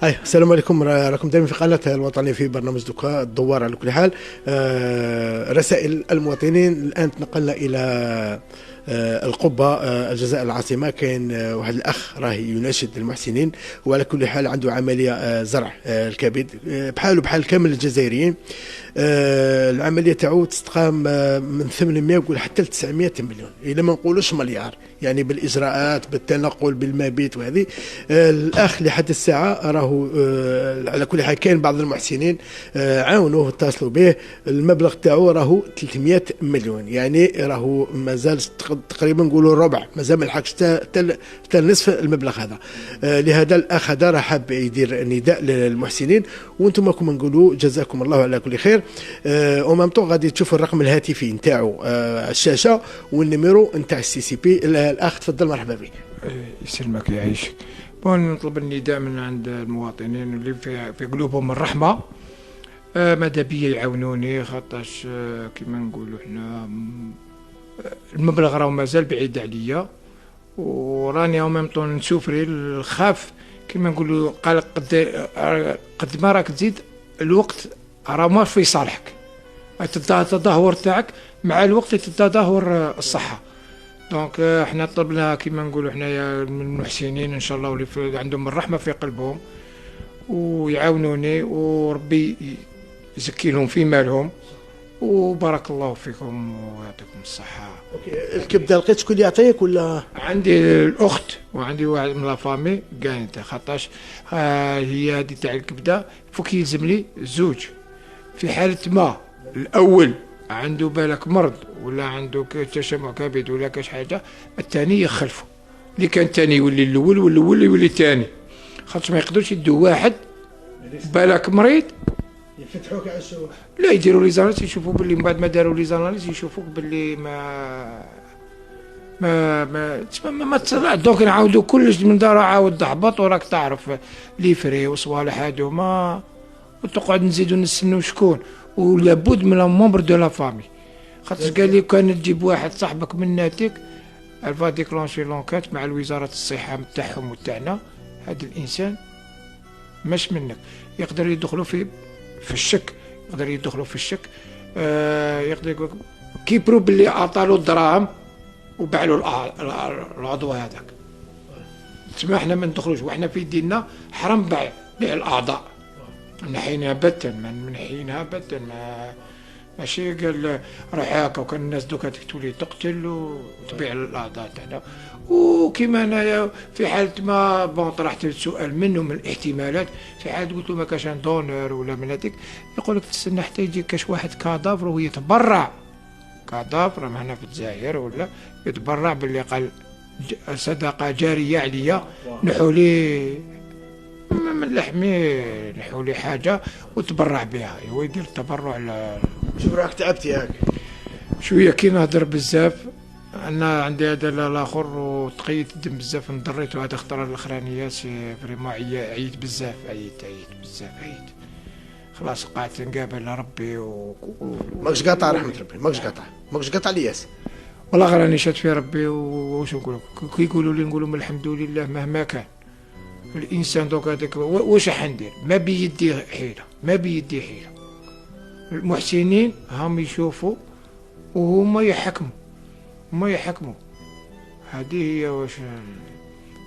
السلام عليكم. راكم دائما في قناة الوطنية في برنامج دوكا الدوار. على كل حال، رسائل المواطنين. الآن تنقلنا إلى القبة، الجزائر العاصمة. كاين واحد الأخ راه يناشد المحسنين، وعلى كل حال عنده عملية زرع الكبد بحاله بحال كامل الجزائريين. العملية تاعو تستقام من 800 يقول حتى ل 900 مليون، إلا ما نقولوش مليار، يعني بالإجراءات بالتنقل بالمبيت وهذه. الأخ لحد الساعة راهو على كل حال كاين بعض المحسنين عاونوه اتصلوا به. المبلغ تاعو راهو 300 مليون، يعني راهو مازال تقريبا نقولوا الربع، مازال ما لحقش حتى نصف المبلغ هذا. لهذا الأخ هذا راه حاب يدير نداء للمحسنين، وانتم راكم نقولوا جزاكم الله على كل خير. ومام طون غادي تشوفوا الرقم الهاتفي نتاعو على الشاشه والنيميرو نتاع السي سي بي. الاخ تفضل، مرحبا بك. يسلمك يعيشك. نطلب النداء من عند المواطنين اللي في قلوبهم الرحمه، ماذا بيا يعاونوني، خاطرش كيما نقولوا حنا المبلغ راه مازال بعيد عليا، وراني او ميم طون نسوفري الخاف كيما نقولوا. قال قد ما راك تزيد الوقت راه ما في صالحك، التدهور تاعك مع الوقت تتدهور الصحه. دونك احنا طلبنا كيما نقولوا حنايا من المحسنين ان شاء الله واللي عندهم الرحمه في قلبهم ويعاونوني، وربي يزكي لهم في مالهم، وبارك الله فيكم ويعطيكم الصحه. الكبده لقيت شكون اللي يعطيك ولا؟ عندي الاخت وعندي واحد من لافامي كانت، خاطرش هي هذه تاع الكبده فوك يلزم لي زوج. في حاله ما الاول عنده بالك مرض ولا عنده تشمع كبد ولا كاش حاجه، الثاني يخلفه. اللي كان الثاني يولي الاول والاول يولي الثاني، خاطر ما يقدرش يدوا واحد بالك مريض يفتحوك على الشو. لا، يديروا لي زاناليز يشوفوا باللي من بعد ما داروا لي زاناليز يشوفوك باللي ما تصلح. دونك نعاودوا كلش من دار، عاود تهبط وراك تعرف لي فري وصوالح هادو ما، وتقعد نزيدوا نستنوا شكون، ولابد من ممبر دو لا فامي. خاطر قال لي كان تجيب واحد صاحبك من ناتك الفا ديكلونشي لونكات مع الوزاره الصحه نتاعهم وتاعنا، هذا الانسان مش منك يقدر يدخلوا في الشك، يقدر يدخلوا في الشك. يقدر يقول كيبرو باللي اعطالو الدراهم وباعلوا العضو هذاك. تسمى احنا ما ندخلوش، واحنا في ديننا حرام بيع الاعضاء، نحينها بتا، ما نحينها بتا، ماشي قال روح هاكا. وكان الناس دوكا تولي تقتل وتبيع الاعضاء تاعنا. وكيما انايا في حاله ما طرحت السؤال منه من الاحتمالات، في حاله قلت له ما كاش دونور ولا من هذيك، يقول لك تستنى حتى يجي كاش واحد كادافر ويتبرع. كادافر هنا في الجزائر ولا يتبرع باللي قال صدقه جاريه عليا، نحولي من لحمي نحولي حاجه وتبرع بها، هو يدير التبرع. شوف راك تعبتي هاك شويه كي نهضر بزاف. انا عندي هذا الاخر وتقيت الدم بزاف، نضريت هذا خطره الاخرانيه سي فريمون عييت بزاف، عييت بزاف، عييت خلاص. قعدت نقابل ربي ماكش قاطع رحمه ربي، ماكش قاطع الياس. والله راني شاد في ربي. واش نقول لك، كي يقولوا لي نقول لهم الحمد لله مهما كان الانسان. دوك هذاك واش راح ندير، ما بيدي حيله، ما بيدي حيله. المحسنين هم يشوفوا وهما يحكموا، هذه هي واش.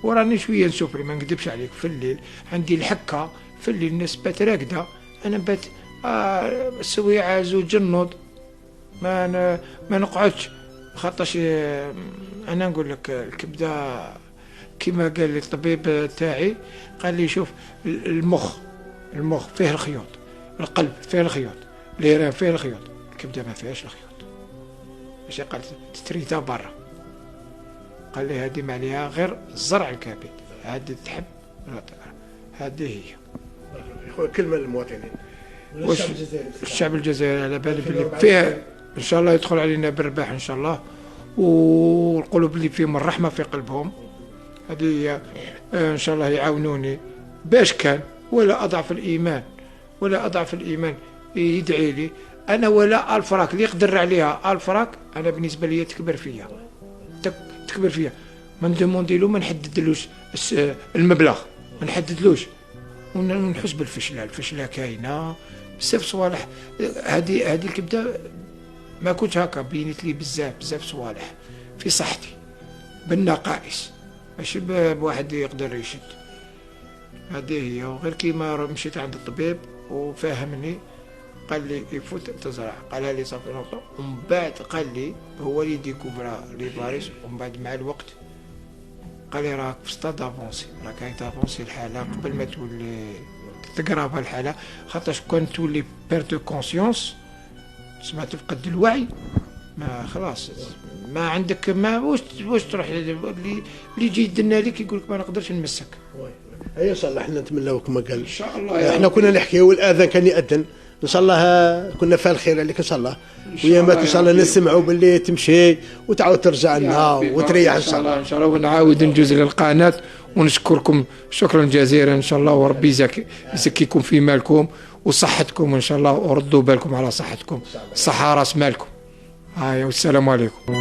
وراني شويه نسوفري، ما نكذبش عليك. في الليل عندي الحكه، في الليل الناس بات راقده، انا بات السويعه زوج النوض، ما نقعدش. خاطرش انا نقول لك الكبده كما قال لي الطبيب تاعي، قال لي شوف المخ فيه الخيوط، القلب فيه الخيوط، الهرم فيه الخيوط، الكبده ما فيهاش الخيوط. ماشي قال تستريتها برا، قال لي هذه معناها غير زرع الكبد، هذه تحب هذه هي. كلمه للمواطنين الشعب الجزائري على بالي باللي فيها ان شاء الله يدخل علينا بالرباح ان شاء الله، والقلوب اللي فيهم الرحمه في قلبهم هذه ان شاء الله يعاونوني باش كان ولا اضعف الايمان يدعي لي انا، ولا الفراك اللي يقدر عليها الفراك انا بالنسبه لي تكبر فيا. ما ندوموندي له، ما نحددلوش المبلغ، ما نحددلوش ونحس بالفشله، الفشله كاينه بزاف صوالح. هذه الكبده ما كنت هكا، بينت لي بزاف صوالح في صحتي بالنقائص، ماشي بواحد يقدر يشد. هذه هي. وغير كيما مشيت عند الطبيب وفهمني، قال لي يفوت تزرع، قال لي صافي نقطه، ومن بعد قال لي هو اللي ديكوفرا لي فاريس، ومن بعد مع الوقت قال لي راك في ستاد افونسي، راك هاي تافونسي الحاله قبل ما تولي تقرب الحاله، خاطرش كون تولي بيرتو كونسيونس، تسمع تفقد الوعي، ما خلاص ما عندك، ما واش تروح اللي يجي يدنا لك يقول لك ما نقدرش نمسك. اي ان شاء الله احنا نتمناو كما قال ان شاء الله. احنا كنا نحكيو والاذان كان يأذن، ان شاء الله كنا فيها الخير عليك ان شاء الله، ويامات ان شاء الله نسمعوا باللي تمشي وتعاود ترجع لنا وتريح ان شاء الله. ان شاء الله ونعاود نجوز للقناه ونشكركم شكرا جزيلا ان شاء الله، وربي يزكيكم في مالكم وصحتكم ان شاء الله، وردوا بالكم على صحتكم، صحة راس مالكم. هاي والسلام عليكم.